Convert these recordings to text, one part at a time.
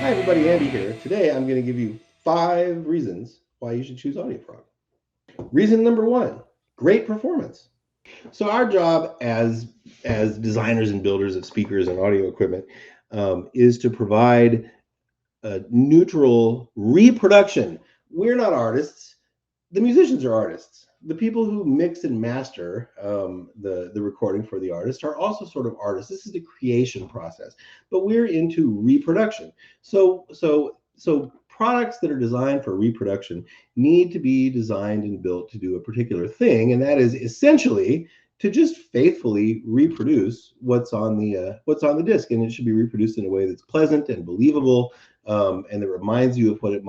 Hi everybody, Andy here. Today I'm going to give you 5 reasons why you should choose Audiofrog. Reason number 1, great performance. So our job as designers and builders of speakers and audio equipment is to provide a neutral reproduction. We're not artists. The musicians are artists. The people who mix and master the recording for the artist are also sort of artists. This is the creation process, but we're into reproduction. So products that are designed for reproduction need to be designed and built to do a particular thing, and that is essentially to just faithfully reproduce what's on the disc, and it should be reproduced in a way that's pleasant and believable, and that reminds you of what it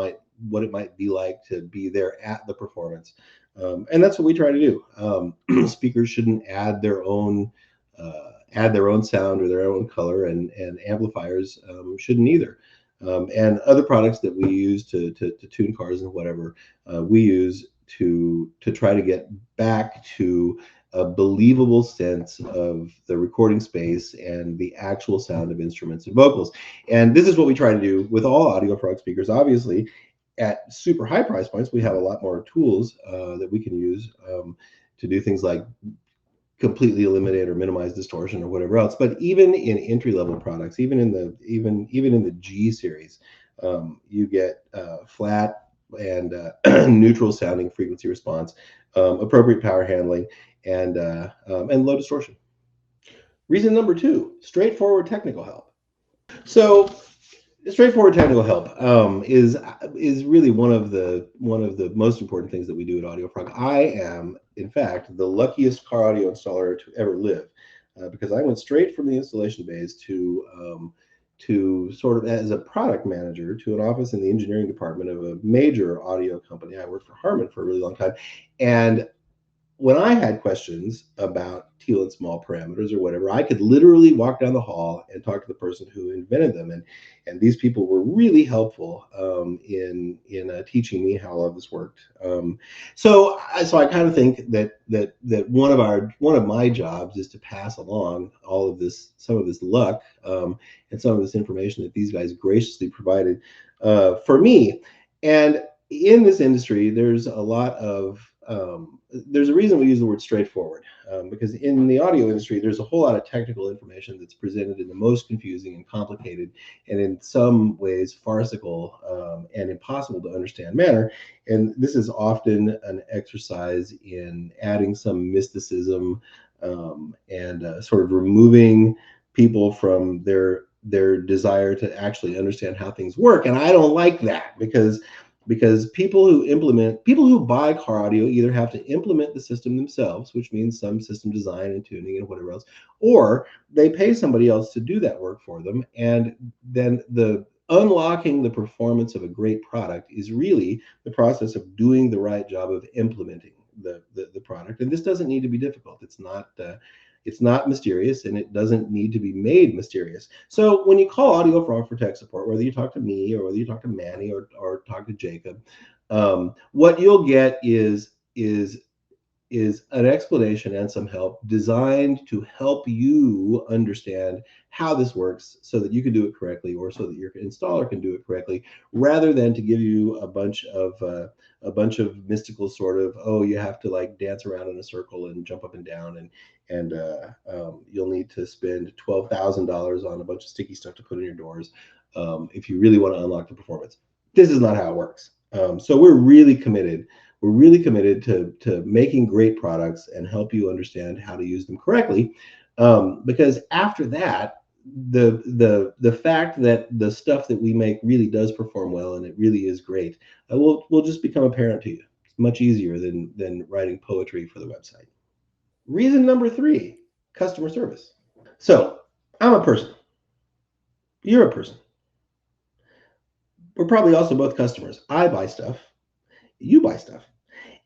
might be like to be there at the performance. And that's what we try to do. Speakers shouldn't add their own sound or their own color, and amplifiers shouldn't either. And other products that we use to tune cars and whatever, we use to try to get back to a believable sense of the recording space and the actual sound of instruments and vocals. And this is what we try to do with all Audiofrog speakers. Obviously, at super high price points, we have a lot more tools that we can use to do things like completely eliminate or minimize distortion or whatever else. But even in entry-level products, even in the G series, you get flat and neutral sounding frequency response, appropriate power handling, and low distortion. Reason number 2, straightforward technical help. So straightforward technical help is really one of the most important things that we do at Audiofrog. I am, in fact, the luckiest car audio installer to ever live, because I went straight from the installation bays to sort of as a product manager to an office in the engineering department of a major audio company. I worked for Harman for a really long time, and when I had questions about teal and small parameters or whatever, I could literally walk down the hall and talk to the person who invented them, and these people were really helpful in teaching me how all of this worked. So I kind of think that one of my jobs is to pass along some of this luck, and some of this information that these guys graciously provided for me. And in this industry, there's a reason we use the word straightforward, because in the audio industry, there's a whole lot of technical information that's presented in the most confusing and complicated, and in some ways farcical and impossible to understand manner. And this is often an exercise in adding some mysticism, and sort of removing people from their desire to actually understand how things work. And I don't like that, because people who buy car audio either have to implement the system themselves, which means some system design and tuning and whatever else, or they pay somebody else to do that work for them. And then the unlocking the performance of a great product is really the process of doing the right job of implementing the product. And this doesn't need to be difficult. It's not mysterious, and it doesn't need to be made mysterious. So when you call Audiofrog for tech support, whether you talk to me or whether you talk to Manny or talk to Jacob, what you'll get is an explanation and some help designed to help you understand how this works so that you can do it correctly, or so that your installer can do it correctly, rather than to give you a bunch of mystical sort of, oh, you have to like dance around in a circle and jump up and down, and you'll need to spend $12,000 on a bunch of sticky stuff to put in your doors if you really want to unlock the performance. This is not how it works. So we're really committed to making great products and help you understand how to use them correctly, because after that, the fact that the stuff that we make really does perform well and it really is great will just become apparent to you. It's much easier than writing poetry for the website. Reason number 3, customer service. So I'm a person. You're a person. We're probably also both customers. I buy stuff. You buy stuff.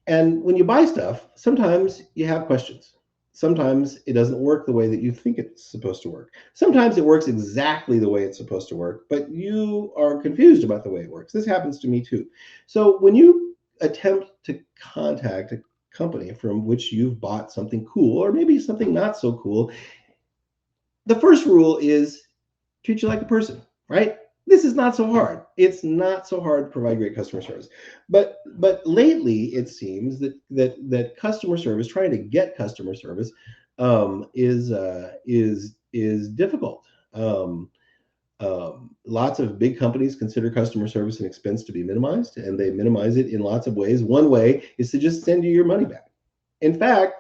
And when you buy stuff, sometimes you have questions. Sometimes it doesn't work the way that you think it's supposed to work. Sometimes it works exactly the way it's supposed to work, but you are confused about the way it works. This happens to me too. So when you attempt to contact a company from which you've bought something cool, or maybe something not so cool, the first rule is treat you like a person, right? This is not so hard. It's not so hard to provide great customer service. But lately it seems that customer service, trying to get customer service, is difficult. Lots of big companies consider customer service an expense to be minimized, and they minimize it in lots of ways. One way is to just send you your money back. In fact,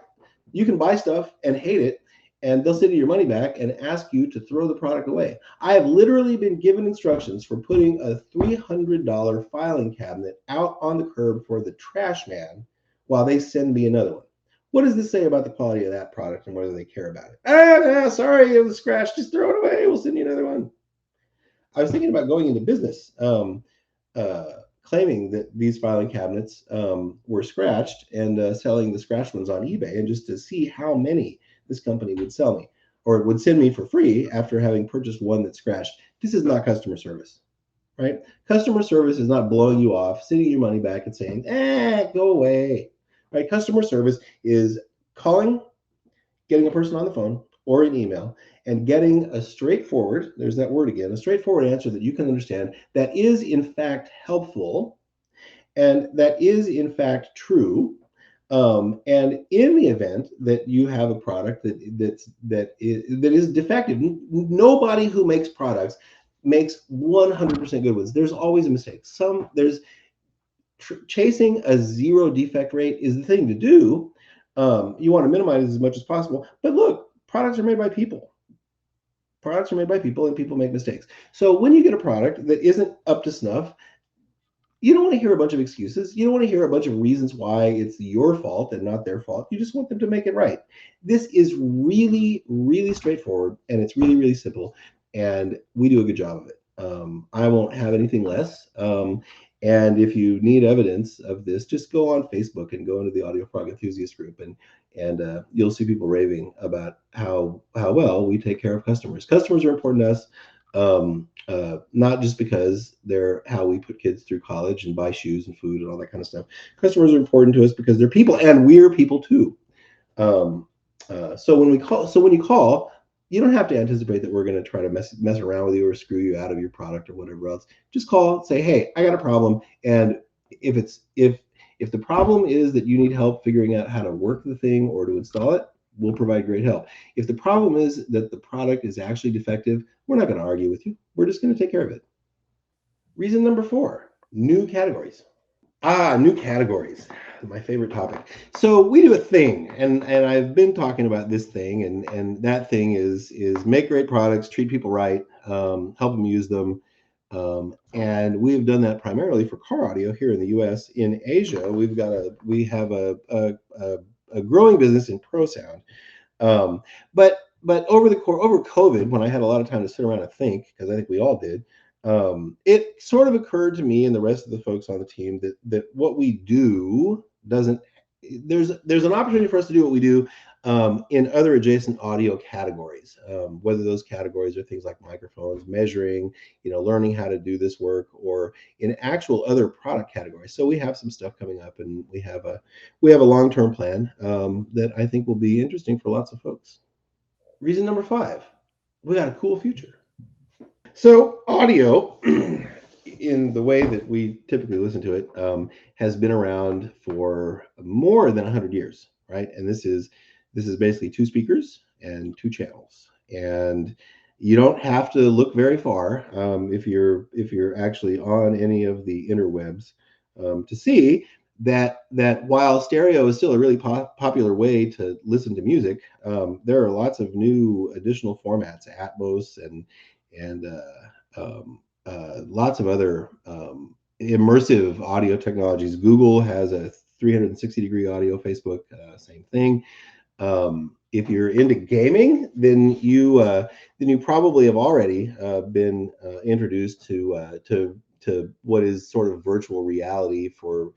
you can buy stuff and hate it, and they'll send you your money back and ask you to throw the product away. I have literally been given instructions for putting a $300 filing cabinet out on the curb for the trash man while they send me another one. What does this say about the quality of that product and whether they care about it? Sorry, it was scratched. Just throw it away. We'll send you another one. I was thinking about going into business, claiming that these filing cabinets were scratched and selling the scratched ones on eBay, and just to see how many this company would sell me or would send me for free after having purchased one that's scratched. This is not customer service, right? Customer service is not blowing you off, sending your money back and saying, go away, right? Customer service is calling, getting a person on the phone or an email, and getting a straightforward, there's that word again, a straightforward answer that you can understand, that is in fact helpful and that is in fact true. And in the event that you have a product that is defective, nobody who makes products makes 100% good ones. There's always a mistake. Chasing a zero defect rate is the thing to do. You want to minimize as much as possible. But look, products are made by people. Products are made by people, and people make mistakes. So when you get a product that isn't up to snuff, you don't want to hear a bunch of excuses. You don't want to hear a bunch of reasons why it's your fault and not their fault. You just want them to make it right. This is really, really straightforward, and it's really, really simple. And we do a good job of it. I won't have anything less. And if you need evidence of this, just go on Facebook and go into the Audiofrog enthusiast group, and you'll see people raving about how well we take care of customers. Customers are important to us. Not just because they're how we put kids through college and buy shoes and food and all that kind of stuff. Customers are important to us because they're people, and we're people too. So when you call, you don't have to anticipate that we're going to try to mess around with you or screw you out of your product or whatever else. Just call, say, hey, I got a problem, and if the problem is that you need help figuring out how to work the thing or to install it, we'll provide great help. If the problem is that the product is actually defective, we're not going to argue with you. We're just going to take care of it. Reason number 4, new categories. New categories, my favorite topic. So we do a thing, and I've been talking about this thing, and that thing is make great products, treat people right, help them use them. And we've done that primarily for car audio here in the U.S. In Asia, we have a growing business in pro sound. But over COVID, when I had a lot of time to sit around and think, because I think we all did, it sort of occurred to me and the rest of the folks on the team that what we do doesn't. There's an opportunity for us to do what we do in other adjacent audio categories, whether those categories are things like microphones, measuring, learning how to do this work, or in actual other product categories. So we have some stuff coming up, and we have a long-term plan that I think will be interesting for lots of folks. Reason number 5, we got a cool future. So audio, in the way that we typically listen to it, has been around for more than 100 years, right? And this is basically 2 speakers and 2 channels, and you don't have to look very far if you're actually on any of the interwebs to see that while stereo is still a really popular way to listen to music, there are lots of new additional formats, Atmos and lots of other immersive audio technologies. Google has a 360-degree audio. Facebook, same thing. If you're into gaming, then you probably have already been introduced to what is sort of virtual reality for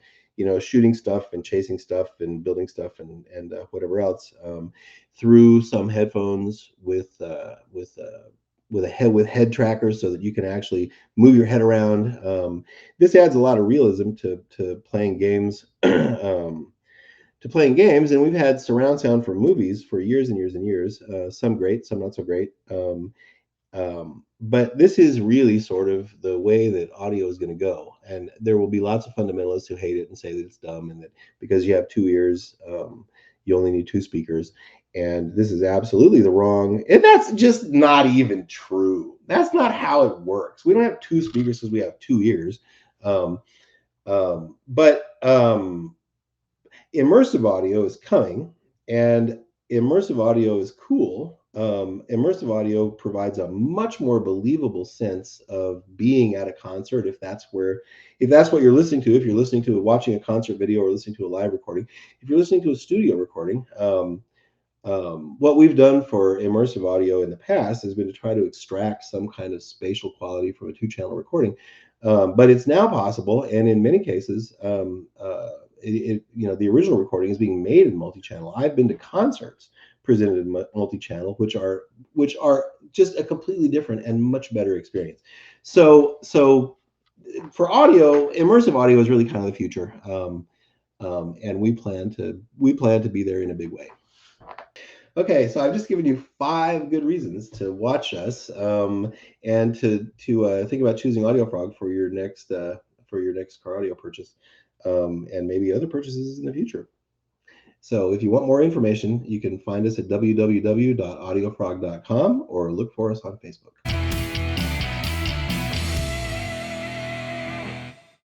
shooting stuff and chasing stuff and building stuff and whatever else through some headphones with head trackers, so that you can actually move your head around. This adds a lot of realism to playing games. And we've had surround sound for movies for years and years and years. Some great, some not so great. But this is really sort of the way that audio is going to go. And there will be lots of fundamentalists who hate it and say that it's dumb and that because you have two ears, you only need two speakers. And this is absolutely the wrong, and that's just not even true. That's not how it works. We don't have two speakers because we have two ears. Um, but immersive audio is coming, and immersive audio is cool. Immersive audio provides a much more believable sense of being at a concert if that's what you're listening to, if you're listening to watching a concert video or listening to a live recording, if you're listening to a studio recording. What we've done for immersive audio in the past has been to try to extract some kind of spatial quality from a two-channel recording, but it's now possible, and in many cases, the original recording is being made in multi-channel. I've been to concerts presented in multi-channel, which are just a completely different and much better experience. So for audio, immersive audio is really kind of the future, and we plan to be there in a big way. Okay, so I've just given you 5 good reasons to watch us, and to think about choosing Audiofrog for your next car audio purchase, and maybe other purchases in the future. So if you want more information, you can find us at www.audiofrog.com or look for us on Facebook.